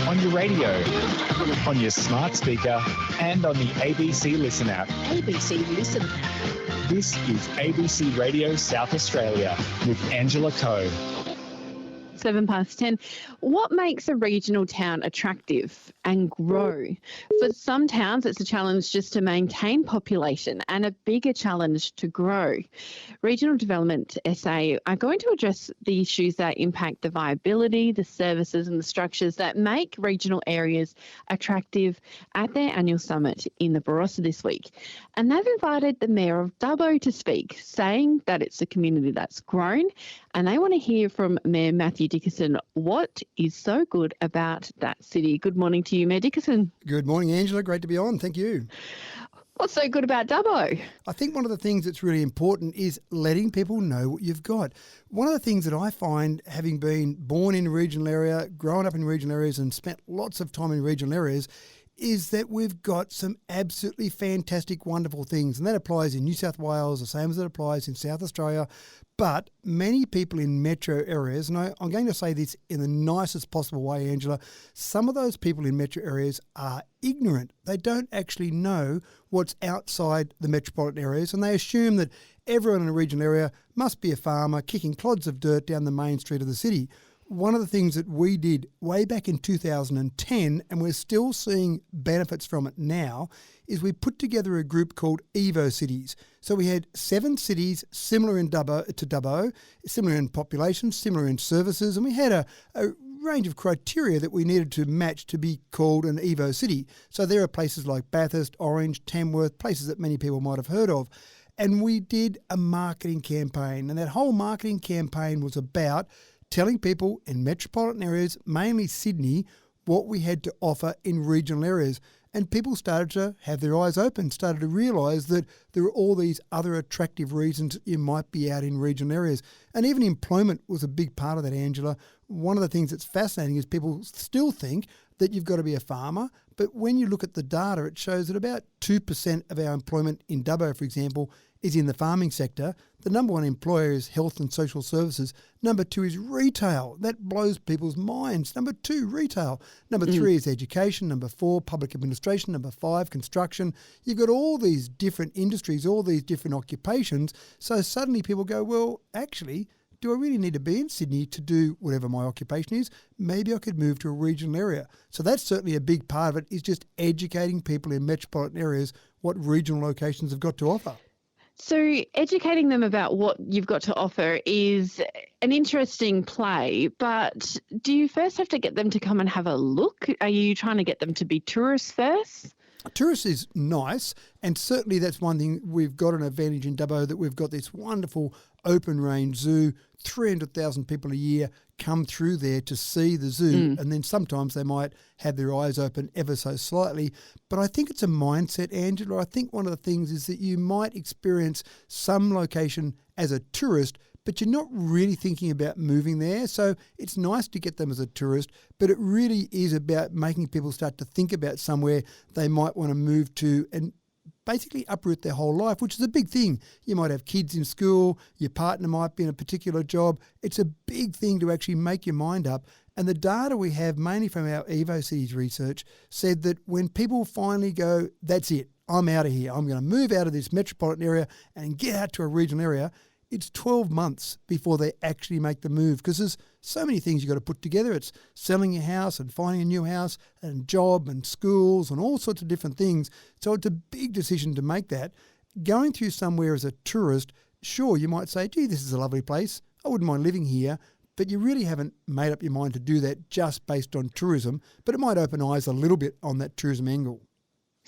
on your radio, on your smart speaker, and on the ABC Listen app. ABC Listen app. This is ABC Radio South Australia with Angela Coe. 10:07. What makes a regional town attractive and grow? For some towns, it's a challenge just to maintain population and a bigger challenge to grow. Regional Development SA are going to address the issues that impact the viability, the services and the structures that make regional areas attractive at their annual summit in the Barossa this week. And they've invited the Mayor of Dubbo to speak, saying that it's a community that's grown, and they want to hear from Mayor Matthew Dickerson what is so good about that city. Good morning to you, Mayor Dickerson. Good morning, Angela. Great to be on. Thank you. What's so good about Dubbo? I think one of the things that's really important is letting people know what you've got. One of the things that I find, having been born in a regional area, grown up in regional areas and spent lots of time in regional areas, is that we've got some absolutely fantastic, wonderful things. And that applies in New South Wales, the same as it applies in South Australia. But many people in metro areas, and I'm going to say this in the nicest possible way, Angela, some of those people in metro areas are ignorant. They don't actually know what's outside the metropolitan areas, and they assume that everyone in a regional area must be a farmer kicking clods of dirt down the main street of the city. One of the things that we did way back in 2010, and we're still seeing benefits from it now, is we put together a group called Evo Cities. So we had 7 cities similar to Dubbo, similar in population, similar in services, and we had a range of criteria that we needed to match to be called an Evo City. So there are places like Bathurst, Orange, Tamworth, places that many people might have heard of. And we did a marketing campaign, and that whole marketing campaign was about telling people in metropolitan areas, mainly Sydney, what we had to offer in regional areas. And people started to have their eyes open, started to realise that there are all these other attractive reasons you might be out in regional areas. And even employment was a big part of that, Angela. One of the things that's fascinating is people still think that you've got to be a farmer, but when you look at the data, it shows that about 2% of our employment in Dubbo, for example, is in the farming sector. The number one employer is health and social services. Number 2 is retail. That blows people's minds. Number 2, retail. Number 3 is education. Number 4, public administration. Number 5, construction. You've got all these different industries, all these different occupations. So suddenly people go, well, actually, do I really need to be in Sydney to do whatever my occupation is? Maybe I could move to a regional area. So that's certainly a big part of it, is just educating people in metropolitan areas what regional locations have got to offer. So educating them about what you've got to offer is an interesting play, but do you first have to get them to come and have a look? Are you trying to get them to be tourists first? Tourists is nice, and certainly that's one thing. We've got an advantage in Dubbo, that we've got this wonderful open range zoo. 300,000 people a year come through there to see the zoo, and then sometimes they might have their eyes open ever so slightly. But I think it's a mindset, Angela. I think one of the things is that you might experience some location as a tourist, but you're not really thinking about moving there. So it's nice to get them as a tourist, but it really is about making people start to think about somewhere they might want to move to and basically uproot their whole life, which is a big thing. You might have kids in school, your partner might be in a particular job. It's a big thing to actually make your mind up. And the data we have, mainly from our Evo Cities research, said that when people finally go, that's it, I'm out of here, I'm going to move out of this metropolitan area and get out to a regional area, it's 12 months before they actually make the move, because there's so many things you've got to put together. It's selling your house and finding a new house and job and schools and all sorts of different things. So it's a big decision to make that. Going through somewhere as a tourist, sure, you might say, gee, this is a lovely place, I wouldn't mind living here, but you really haven't made up your mind to do that just based on tourism, but it might open eyes a little bit on that tourism angle.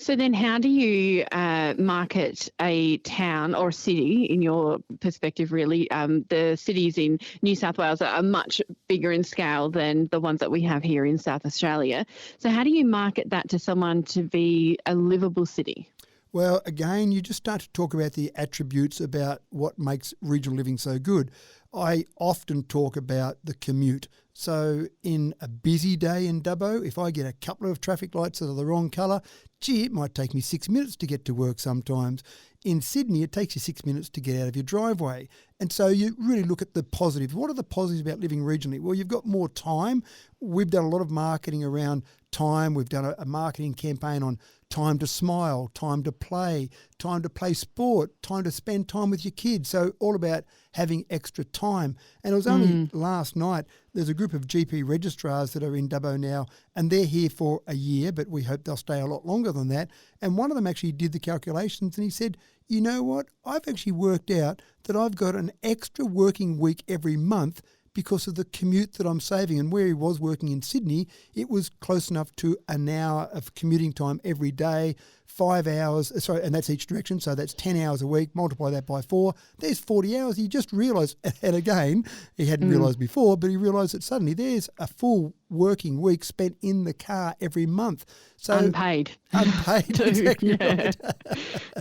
So then how do you market a town or a city, in your perspective really? The cities in New South Wales are much bigger in scale than the ones that we have here in South Australia. So how do you market that to someone to be a livable city? Well, again, you just start to talk about the attributes about what makes regional living so good. I often talk about the commute. So in a busy day in Dubbo, if I get a couple of traffic lights that are the wrong colour, gee, it might take me 6 minutes to get to work sometimes. In Sydney, it takes you 6 minutes to get out of your driveway. And so you really look at the positives. What are the positives about living regionally? Well, you've got more time. We've done a lot of marketing around time. We've done a marketing campaign on time to smile, time to play sport, time to spend time with your kids. So all about having extra time. And it was only last night, there's a group of GP registrars that are in Dubbo now, and they're here for a year, but we hope they'll stay a lot longer than that. And one of them actually did the calculations, and he said, you know what, I've actually worked out that I've got an extra working week every month because of the commute that I'm saving. And where he was working in Sydney, it was close enough to an hour of commuting time every day, 5 hours, and that's each direction, so that's 10 hours a week, multiply that by 4, there's 40 hours. He just realised, and again, he hadn't realised before, but he realised that suddenly there's a full working week spent in the car every month. So Unpaid. Too, exactly right.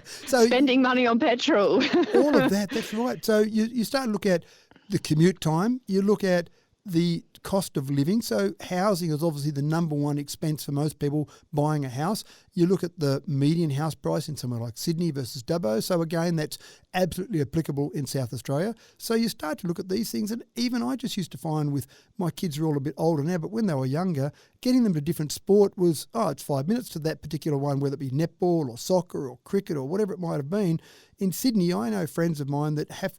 So spending money on petrol. all of that, that's right. So you start to look at the commute time, you look at the cost of living. So housing is obviously the number one expense for most people buying a house. You look at the median house price in somewhere like Sydney versus Dubbo. So again, that's absolutely applicable in South Australia. So you start to look at these things. And even I just used to find with my kids are all a bit older now, but when they were younger, getting them to different sport was, it's 5 minutes to that particular one, whether it be netball or soccer or cricket or whatever it might have been. In Sydney, I know friends of mine that have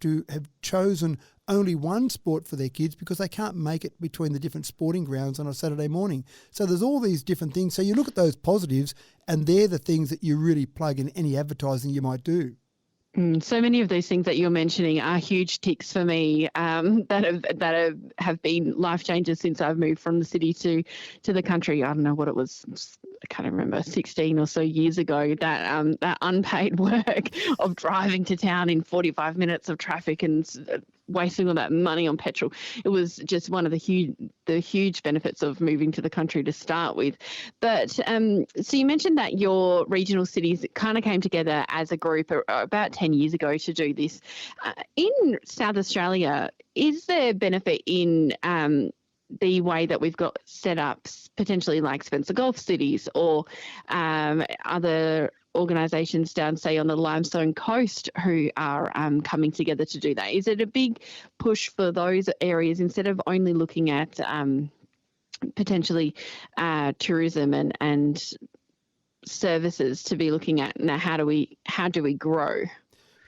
chosen only one sport for their kids because they can't make it between the different sporting grounds on a Saturday morning. So there's all these different things. So you look at those positives, and they're the things that you really plug in any advertising you might do. So many of those things that you're mentioning are huge ticks for me that have been life changers since I've moved from the city to the country. I don't know what it was. I can't remember, 16 or so years ago, that unpaid work of driving to town in 45 minutes of traffic and wasting all that money on petrol. It was just one of the huge benefits of moving to the country to start with. But so you mentioned that your regional cities kind of came together as a group about 10 years ago to do this. In South Australia, is there benefit in the way that we've got set up potentially like Spencer Gulf cities or other organisations down, say, on the Limestone Coast who are coming together to do that? Is it a big push for those areas instead of only looking at potentially tourism and services, to be looking at now how do we grow?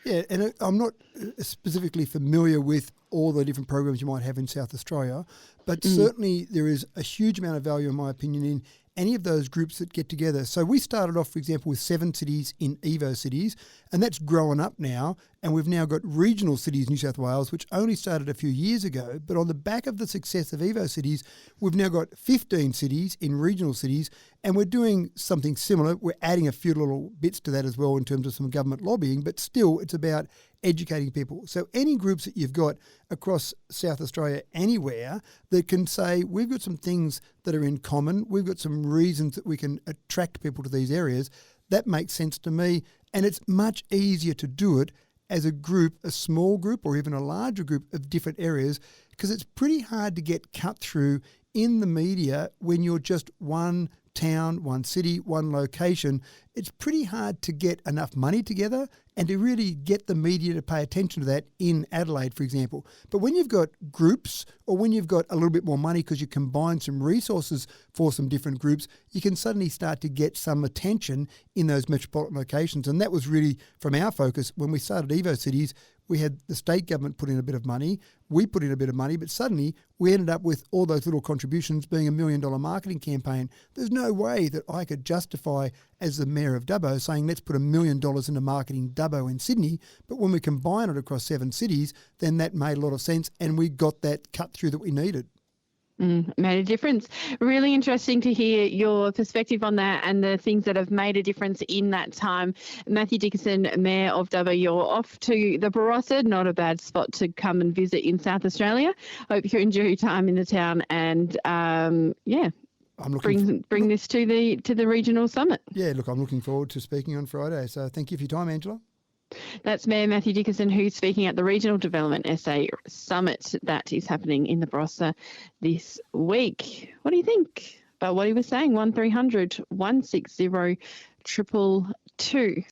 Yeah, and I'm not specifically familiar with all the different programs you might have in South Australia, but certainly there is a huge amount of value, in my opinion, in any of those groups that get together. So we started off, for example, with 7 cities in Evo cities, and that's grown up now, and we've now got regional cities in New South Wales, which only started a few years ago. But on the back of the success of Evo cities, we've now got 15 cities in regional cities, and we're doing something similar. We're adding a few little bits to that as well in terms of some government lobbying, but still it's about educating people. So any groups that you've got across South Australia anywhere that can say, we've got some things that are in common, we've got some reasons that we can attract people to these areas, that makes sense to me. And it's much easier to do it as a group, a small group or even a larger group of different areas, because it's pretty hard to get cut through in the media when you're just one town, one city, one location. It's pretty hard to get enough money together and to really get the media to pay attention to that in Adelaide, for example. But when you've got groups or when you've got a little bit more money because you combine some resources for some different groups, you can suddenly start to get some attention in those metropolitan locations. And that was really from our focus when we started Evo Cities. We had the state government put in a bit of money, we put in a bit of money, but suddenly we ended up with all those little contributions being $1 million marketing campaign. There's no way that I could justify as the Mayor of Dubbo saying let's put $1 million into marketing Dubbo in Sydney, but when we combine it across 7 cities, then that made a lot of sense and we got that cut through that we needed. Made a difference. Really interesting to hear your perspective on that and the things that have made a difference in that time. Matthew Dickinson, Mayor of Dubbo, you're off to the Barossa, not a bad spot to come and visit in South Australia. Hope you enjoy your time in the town and bring this to the regional summit. Yeah, look, I'm looking forward to speaking on Friday. So thank you for your time, Angela. That's Mayor Matthew Dickinson, who's speaking at the Regional Development SA Summit that is happening in the Barossa this week. What do you think about what he was saying? 1300 160 222.